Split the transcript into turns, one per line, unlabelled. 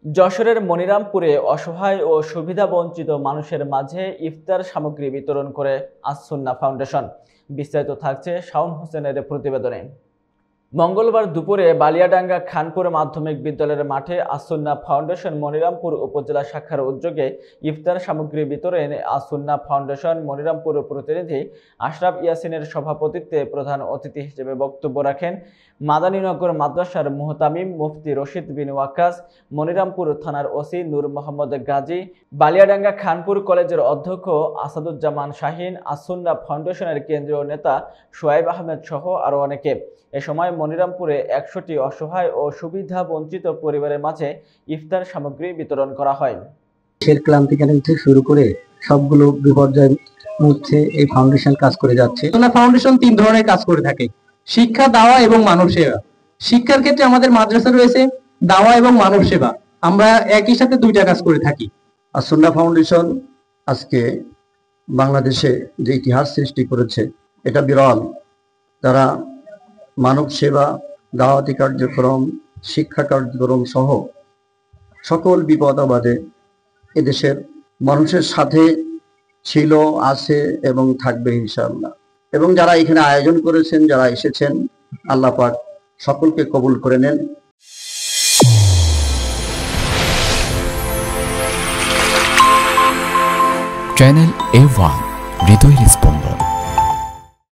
যশোরের মনিরামপুরে অসহায় ও সুবিধাবঞ্চিত মানুষের মাঝে ইফতার সামগ্রী বিতরণ করে আস-সুন্নাহ ফাউন্ডেশন। বিস্তারিত থাকছে শাওন হোসেনের প্রতিবেদনে। মঙ্গলবার দুপুরে বালিয়াডাঙ্গা খানপুর মাধ্যমিক বিদ্যালয়ের মাঠে আস-সুন্নাহ ফাউন্ডেশন মনিরামপুর উপজেলা শাখার উদ্যোগে ইফতার সামগ্রী বিতরণে আস-সুন্নাহ ফাউন্ডেশন মনিরামপুর প্রতিনিধি আশরাফ ইয়াসিনের সভাপতিত্বে প্রধান অতিথি হিসেবে বক্তব্য রাখেন মাদানীনগর মাদ্রাসার মুহতামিম মুফতি রশিদ বিন ওয়াক্কাস, মনিরামপুর থানার ওসি নূর মোহাম্মদ গাজী, বালিয়াডাঙ্গা খানপুর কলেজের অধ্যক্ষ আসাদুজ্জামান শাহিন, আস-সুন্নাহ ফাউন্ডেশনের কেন্দ্রীয় নেতা সোয়াইব আহমেদ সহ আরও অনেকে। এ সময় মনিরামপুরে ১০০টি অসহায় ও সুবিধা বঞ্চিত পরিবারের মাঝে ইফতার সামগ্রী বিতরণ করা হয়।
ক্লান্তিকালীন থেকে শুরু করে সবগুলো বিপর্যয়ের মধ্যে এই ফাউন্ডেশন কাজ করে যাচ্ছে। ফাউন্ডেশন ৩ ধরনের কাজ করে থাকে: শিক্ষা, দাওয়া এবং মানব সেবা। শিক্ষার ক্ষেত্রে আমাদের মাদ্রাসা রয়েছে, দাওয়া এবং মানব সেবা। আমরা একই সাথে 2টা কাজ করে থাকি।
আস-সুন্নাহ ফাউন্ডেশন আজকে বাংলাদেশে যে ইতিহাস সৃষ্টি করেছে এটা বিরল। তারা মানব সেবা, দাওয়াতি কার্যক্রম, শিক্ষা কার্যক্রম সহ সকল বিপদ আপদে এদেশের মানুষের সাথে ছিল, আছে এবং থাকবে ইনশাআল্লাহ। এবং যারা এখানে আয়োজন করেছেন, যারা এসেছেন, আল্লাহ পাক সকলকে কবুল করে নেন।
চ্যানেল A1 হৃদয়ের স্পন্দন।